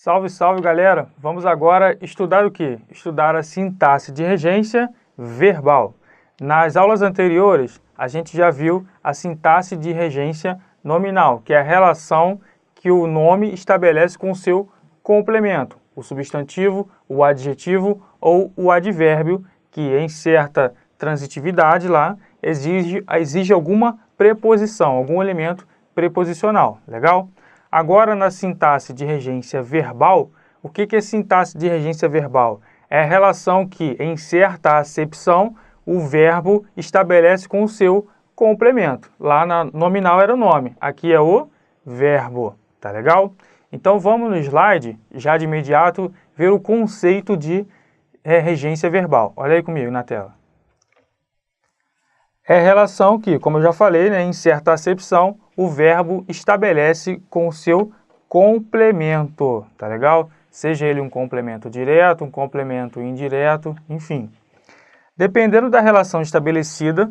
Salve, salve, galera! Vamos agora estudar o quê? Estudar a sintaxe de regência verbal. Nas aulas anteriores, a gente já viu a sintaxe de regência nominal, que é a relação que o nome estabelece com o seu complemento, o substantivo, o adjetivo ou o advérbio, que em certa transitividade lá exige alguma preposição, algum elemento preposicional, legal? Agora, na sintaxe de regência verbal, o que é sintaxe de regência verbal? É a relação que, em certa acepção, o verbo estabelece com o seu complemento. Lá na nominal era o nome, aqui é o verbo, tá legal? Então vamos no slide, já de imediato, ver o conceito de regência verbal. Olha aí comigo na tela. É a relação que, como eu já falei, em certa acepção, o verbo estabelece com o seu complemento, tá legal? Seja ele um complemento direto, um complemento indireto, enfim. Dependendo da relação estabelecida,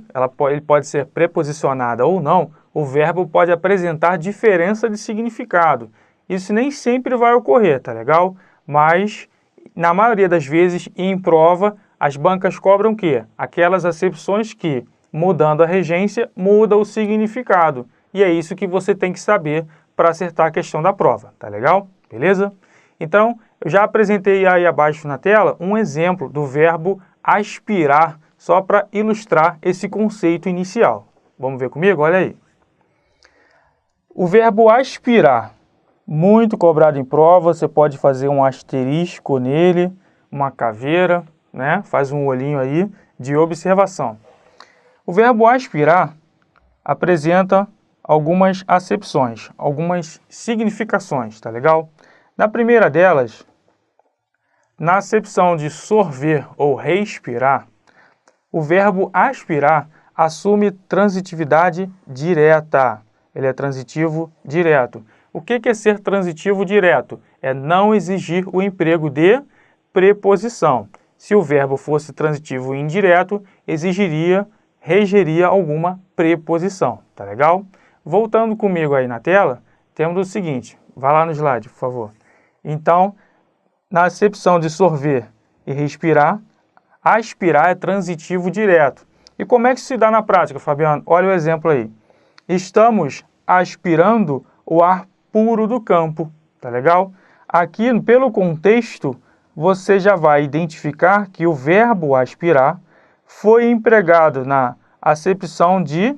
ele pode ser preposicionada ou não, o verbo pode apresentar diferença de significado. Isso nem sempre vai ocorrer, tá legal? Mas, na maioria das vezes, em prova, as bancas cobram o quê? Aquelas acepções que, mudando a regência, muda o significado. E é isso que você tem que saber para acertar a questão da prova, tá legal? Beleza? Então, eu já apresentei aí abaixo na tela um exemplo do verbo aspirar, só para ilustrar esse conceito inicial. Vamos ver comigo? Olha aí. O verbo aspirar, muito cobrado em prova, você pode fazer um asterisco nele, uma caveira, né? Faz um olhinho aí de observação. O verbo aspirar apresenta algumas acepções, algumas significações, tá legal? Na primeira delas, na acepção de sorver ou respirar, o verbo aspirar assume transitividade direta. Ele é transitivo direto. O que é ser transitivo direto? É não exigir o emprego de preposição. Se o verbo fosse transitivo indireto, regeria alguma preposição, tá legal? Voltando comigo aí na tela, temos o seguinte, vai lá no slide, por favor. Então, na acepção de sorver e respirar, aspirar é transitivo direto. E como é que se dá na prática, Fabiano? Olha o exemplo aí. Estamos aspirando o ar puro do campo, tá legal? Aqui, pelo contexto, você já vai identificar que o verbo aspirar foi empregado na acepção de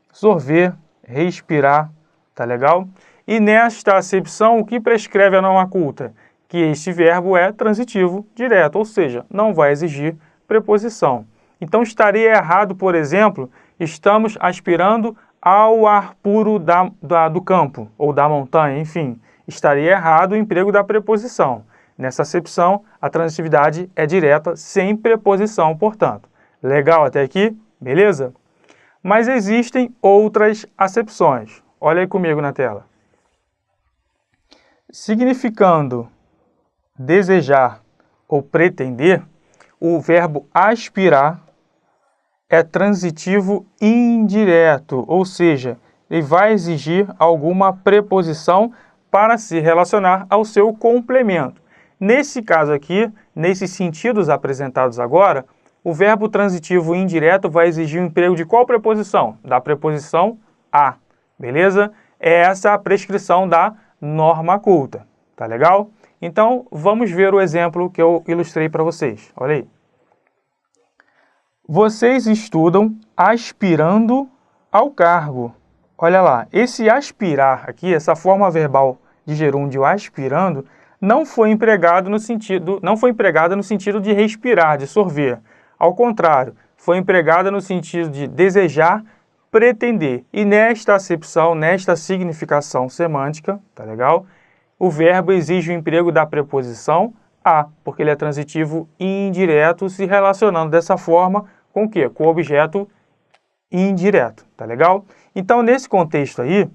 sorver, respirar, tá legal? E nesta acepção, o que prescreve a norma culta? Que este verbo é transitivo direto, ou seja, não vai exigir preposição. Então estaria errado, por exemplo, estamos aspirando ao ar puro do campo ou da montanha, enfim. Estaria errado o emprego da preposição. Nessa acepção, a transitividade é direta, sem preposição, portanto. Legal até aqui? Beleza? Mas existem outras acepções. Olha aí comigo na tela. Significando desejar ou pretender, o verbo aspirar é transitivo indireto, ou seja, ele vai exigir alguma preposição para se relacionar ao seu complemento. Nesse caso aqui, nesses sentidos apresentados agora, o verbo transitivo indireto vai exigir o emprego de qual preposição? Da preposição a, beleza? É essa a prescrição da norma culta, tá legal? Então, vamos ver o exemplo que eu ilustrei para vocês. Olha aí. Vocês estudam aspirando ao cargo. Olha lá, esse aspirar aqui, essa forma verbal de gerúndio aspirando, não foi empregada no sentido de respirar, de sorver. Ao contrário, foi empregada no sentido de desejar, pretender. E nesta acepção, nesta significação semântica, tá legal? O verbo exige o emprego da preposição a, porque ele é transitivo indireto, se relacionando dessa forma com o quê? Com o objeto indireto, tá legal? Então, nesse contexto aí,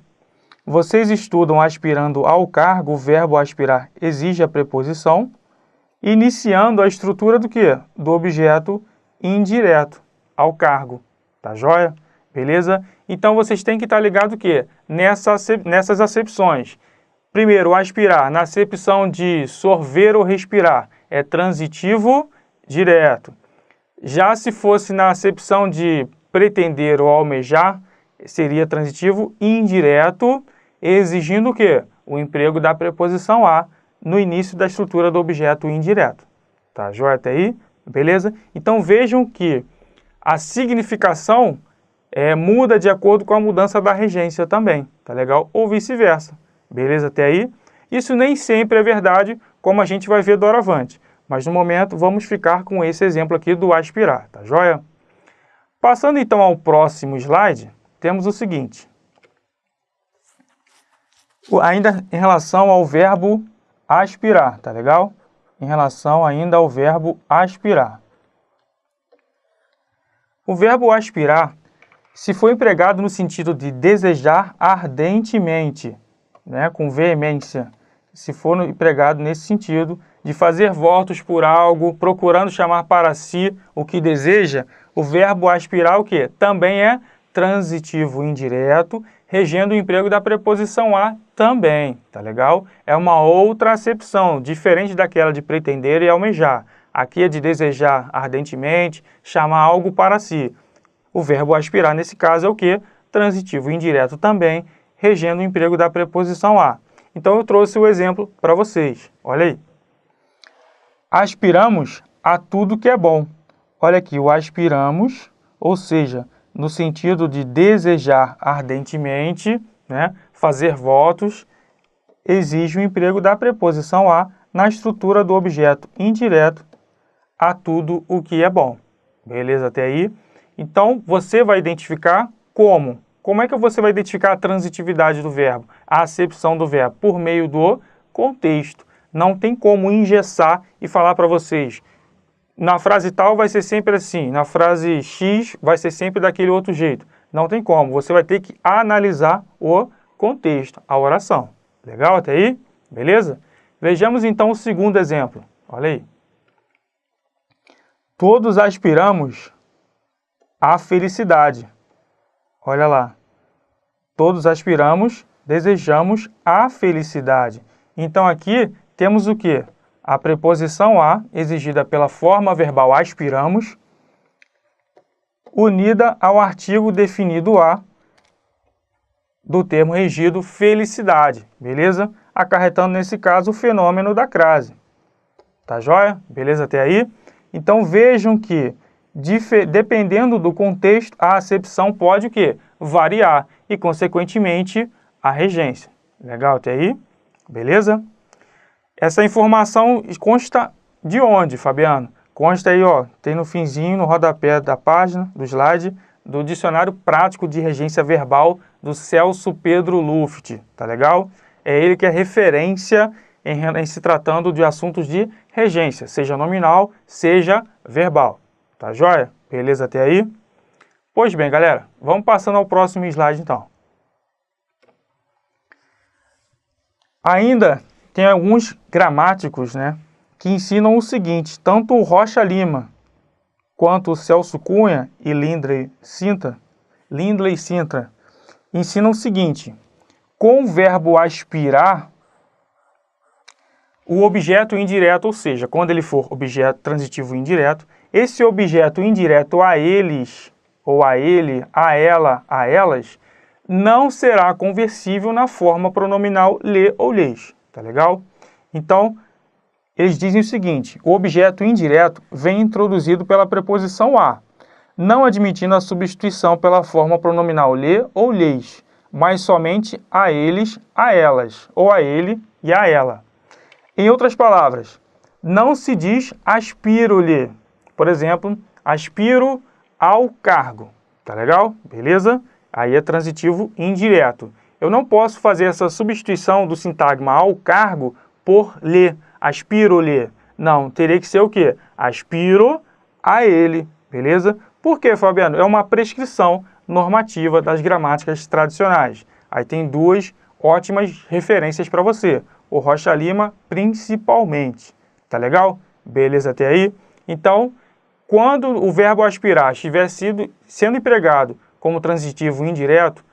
vocês estudam aspirando ao cargo, o verbo aspirar exige a preposição, iniciando a estrutura do quê? Do objeto indireto, ao cargo, tá joia? Beleza? Então, vocês têm que estar ligados o quê? Nessas acepções. Primeiro, aspirar, na acepção de sorver ou respirar, é transitivo direto. Já se fosse na acepção de pretender ou almejar, seria transitivo indireto, exigindo o quê? O emprego da preposição a no início da estrutura do objeto indireto. Tá, joia até aí? Beleza? Então vejam que a significação muda de acordo com a mudança da regência também, tá legal? Ou vice-versa. Beleza até aí? Isso nem sempre é verdade, como a gente vai ver doravante. Mas no momento vamos ficar com esse exemplo aqui do aspirar, tá joia? Passando então ao próximo slide, temos o seguinte. Ainda em relação ao verbo aspirar, tá legal? Em relação ainda ao verbo aspirar. O verbo aspirar, se for empregado no sentido de desejar ardentemente, né, com veemência, se for empregado nesse sentido, de fazer votos por algo, procurando chamar para si o que deseja, o verbo aspirar o quê? Também é transitivo indireto, regendo o emprego da preposição a também, tá legal? É uma outra acepção, diferente daquela de pretender e almejar. Aqui é de desejar ardentemente, chamar algo para si. O verbo aspirar, nesse caso, é o quê? Transitivo indireto também, regendo o emprego da preposição a. Então eu trouxe o exemplo para vocês. Olha aí. Aspiramos a tudo que é bom. Olha aqui, o aspiramos, ou seja, no sentido de desejar ardentemente, né, fazer votos, exige o emprego da preposição a na estrutura do objeto indireto a tudo o que é bom. Beleza até aí? Então, você vai identificar como? Como é que você vai identificar a transitividade do verbo? A acepção do verbo? Por meio do contexto. Não tem como engessar e falar para vocês, na frase tal vai ser sempre assim, na frase X vai ser sempre daquele outro jeito. Não tem como, você vai ter que analisar o contexto, a oração. Legal até aí? Beleza? Vejamos então o segundo exemplo. Olha aí. Todos aspiramos à felicidade. Olha lá. Todos aspiramos, desejamos a felicidade. Então aqui temos o quê? A preposição a, exigida pela forma verbal aspiramos, unida ao artigo definido a do termo regido felicidade, beleza? Acarretando nesse caso o fenômeno da crase. Tá joia? Beleza até aí? Então vejam que, dependendo do contexto, a acepção pode o quê? Variar e, consequentemente, a regência. Legal até aí? Beleza? Essa informação consta de onde, Fabiano? Consta aí, ó, tem no finzinho, no rodapé da página, do slide, do Dicionário Prático de Regência Verbal do Celso Pedro Luft, tá legal? É ele que é referência em se tratando de assuntos de regência, seja nominal, seja verbal. Tá joia? Beleza até aí? Pois bem, galera, vamos passando ao próximo slide então. Ainda tem alguns gramáticos, né, que ensinam o seguinte, tanto o Rocha Lima quanto o Celso Cunha e Lindley Sintra ensinam o seguinte, com o verbo aspirar, o objeto indireto, ou seja, quando ele for objeto transitivo indireto, esse objeto indireto a eles, ou a ele, a ela, a elas, não será conversível na forma pronominal lhe ou lhes. Tá legal? Então, eles dizem o seguinte, o objeto indireto vem introduzido pela preposição a, não admitindo a substituição pela forma pronominal lhe ou lhes, mas somente a eles, a elas, ou a ele e a ela. Em outras palavras, não se diz aspiro-lhe. Por exemplo, aspiro ao cargo. Tá legal? Beleza? Aí é transitivo indireto. Eu não posso fazer essa substituição do sintagma ao cargo por lhe, aspiro-lhe. Não, teria que ser o quê? Aspiro a ele, beleza? Por quê, Fabiano? É uma prescrição normativa das gramáticas tradicionais. Aí tem duas ótimas referências para você. O Rocha Lima, principalmente. Tá legal? Beleza até aí? Então, quando o verbo aspirar estiver sendo empregado como transitivo indireto,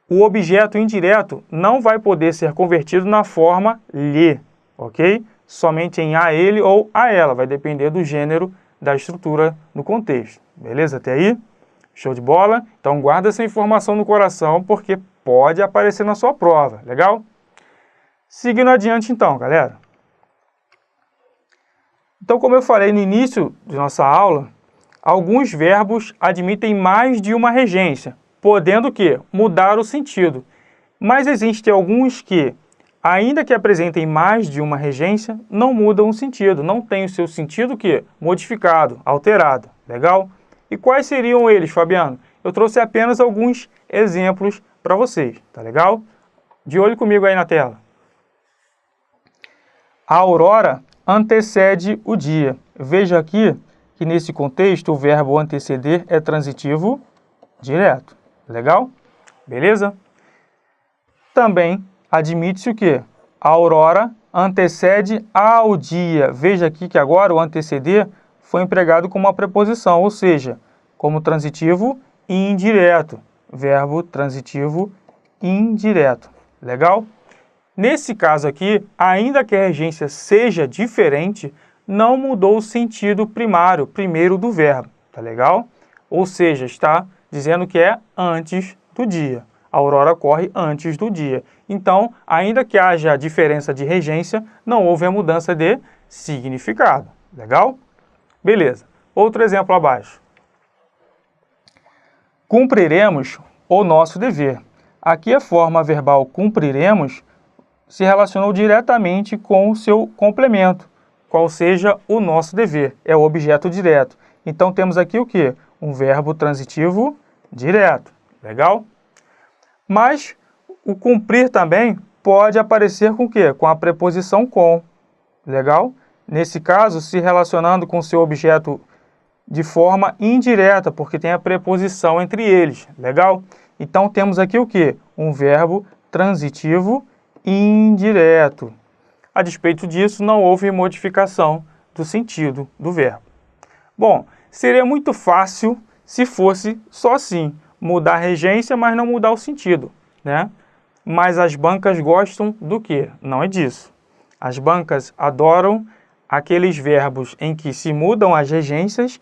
o objeto indireto não vai poder ser convertido na forma lhe, ok? Somente em a ele ou a ela, vai depender do gênero da estrutura no contexto. Beleza até aí? Show de bola? Então guarda essa informação no coração porque pode aparecer na sua prova, legal? Seguindo adiante então, galera. Então, como eu falei no início de nossa aula, alguns verbos admitem mais de uma regência, podendo o quê? Mudar o sentido. Mas existem alguns que, ainda que apresentem mais de uma regência, não mudam o sentido, não tem o seu sentido o quê? Modificado, alterado, legal? E quais seriam eles, Fabiano? Eu trouxe apenas alguns exemplos para vocês, tá legal? De olho comigo aí na tela. A aurora antecede o dia. Veja aqui que nesse contexto o verbo anteceder é transitivo direto. Legal? Beleza? Também admite-se o quê? A aurora antecede ao dia. Veja aqui que agora o anteceder foi empregado como uma preposição, ou seja, como transitivo indireto. Verbo transitivo indireto. Legal? Nesse caso aqui, ainda que a regência seja diferente, não mudou o sentido primeiro do verbo, tá legal? Ou seja, está dizendo que é antes do dia. A aurora ocorre antes do dia. Então, ainda que haja diferença de regência, não houve a mudança de significado. Legal? Beleza. Outro exemplo abaixo. Cumpriremos o nosso dever. Aqui a forma verbal cumpriremos se relacionou diretamente com o seu complemento, qual seja o nosso dever, é o objeto direto. Então temos aqui o quê? Um verbo transitivo direto, legal? Mas o cumprir também pode aparecer com o quê? Com a preposição com, legal? Nesse caso, se relacionando com o seu objeto de forma indireta, porque tem a preposição entre eles, legal? Então temos aqui o quê? Um verbo transitivo indireto. A despeito disso, não houve modificação do sentido do verbo. Bom, seria muito fácil se fosse só assim, mudar a regência, mas não mudar o sentido, né? Mas as bancas gostam do quê? Não é disso. As bancas adoram aqueles verbos em que se mudam as regências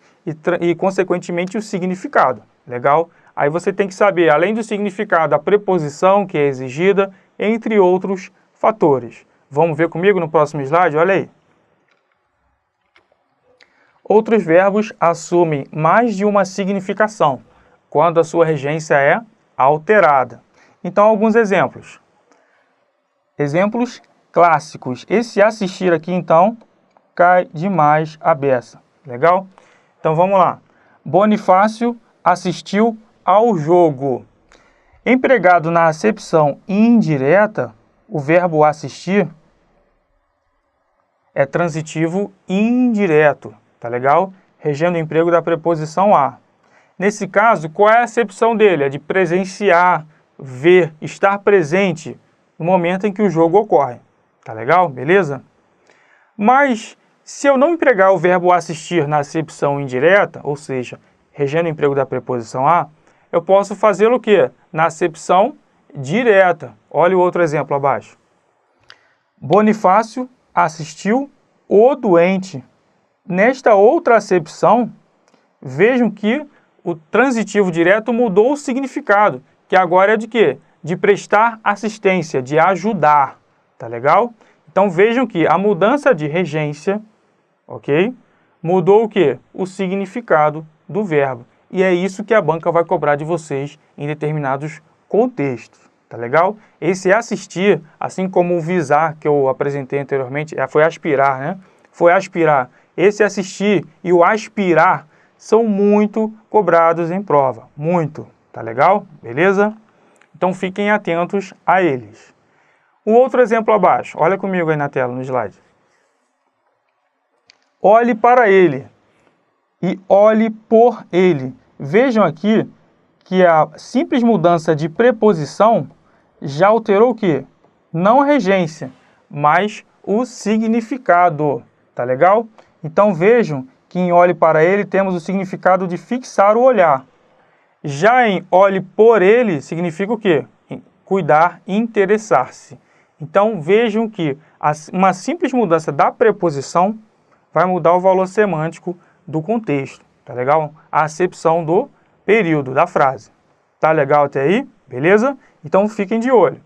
e consequentemente, o significado, legal? Aí você tem que saber, além do significado, a preposição que é exigida, entre outros fatores. Vamos ver comigo no próximo slide? Olha aí. Outros verbos assumem mais de uma significação, quando a sua regência é alterada. Então, alguns exemplos. Exemplos clássicos. Esse assistir aqui, então, cai demais a beça. Legal? Então, vamos lá. Bonifácio assistiu ao jogo. Empregado na acepção indireta, o verbo assistir é transitivo indireto, tá legal? Regendo o emprego da preposição a. Nesse caso, qual é a acepção dele? É de presenciar, ver, estar presente no momento em que o jogo ocorre. Tá legal? Beleza? Mas, se eu não empregar o verbo assistir na acepção indireta, ou seja, regendo o emprego da preposição a, eu posso fazê-lo o quê? Na acepção direta. Olha o outro exemplo abaixo. Bonifácio assistiu o doente. Nesta outra acepção, vejam que o transitivo direto mudou o significado, que agora é de quê? De prestar assistência, de ajudar. Tá legal? Então vejam que a mudança de regência, ok? Mudou o quê? O significado do verbo. E é isso que a banca vai cobrar de vocês em determinados contextos, tá legal? Esse assistir, assim como o visar, que eu apresentei anteriormente, foi aspirar, né? Foi aspirar. Esse assistir e o aspirar são muito cobrados em prova, muito, tá legal? Beleza? Então fiquem atentos a eles. O outro exemplo abaixo, olha comigo aí na tela, no slide. Olhe para ele e olhe por ele. Vejam aqui que a simples mudança de preposição já alterou o quê? Não a regência, mas o significado. Tá legal? Então vejam que em olhe para ele temos o significado de fixar o olhar. Já em olhe por ele significa o quê? cuidar, interessar-se. Então, vejam que uma simples mudança da preposição vai mudar o valor semântico do contexto, tá legal? A acepção do período da frase. Tá legal até aí? Beleza? Então, fiquem de olho.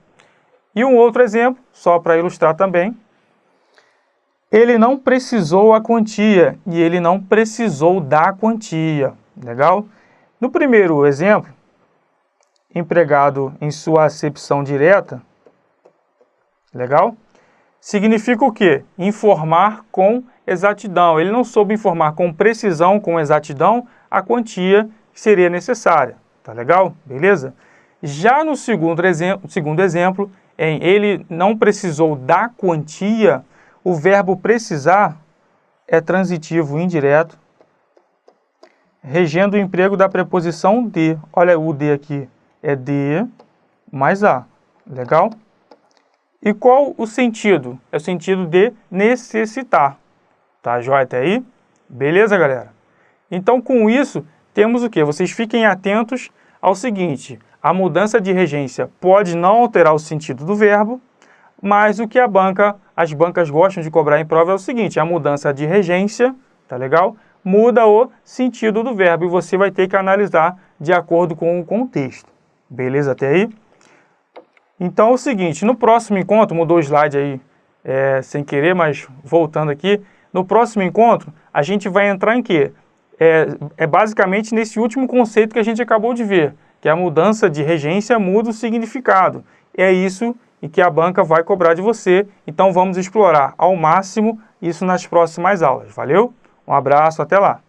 E um outro exemplo, só para ilustrar também. Ele não precisou a quantia e ele não precisou da quantia. Legal? No primeiro exemplo, empregado em sua acepção direta, legal? Significa o quê? Informar com exatidão. Ele não soube informar com precisão, com exatidão, a quantia que seria necessária. Tá legal? Beleza? Já no segundo exemplo, em ele não precisou da quantia, o verbo precisar é transitivo indireto, regendo o emprego da preposição de. Olha o de aqui, é de mais a. Legal? E qual o sentido? É o sentido de necessitar. Tá joia até aí? Beleza, galera? Então, com isso, temos o quê? Vocês fiquem atentos ao seguinte: a mudança de regência pode não alterar o sentido do verbo, mas o que as bancas gostam de cobrar em prova é o seguinte: a mudança de regência, tá legal? Muda o sentido do verbo e você vai ter que analisar de acordo com o contexto. Beleza até aí? Então é o seguinte, no próximo encontro, mudou o slide aí sem querer, mas voltando aqui, no próximo encontro a gente vai entrar em quê? Basicamente nesse último conceito que a gente acabou de ver, que a mudança de regência muda o significado. É isso e que a banca vai cobrar de você, então vamos explorar ao máximo isso nas próximas aulas. Valeu? Um abraço, até lá!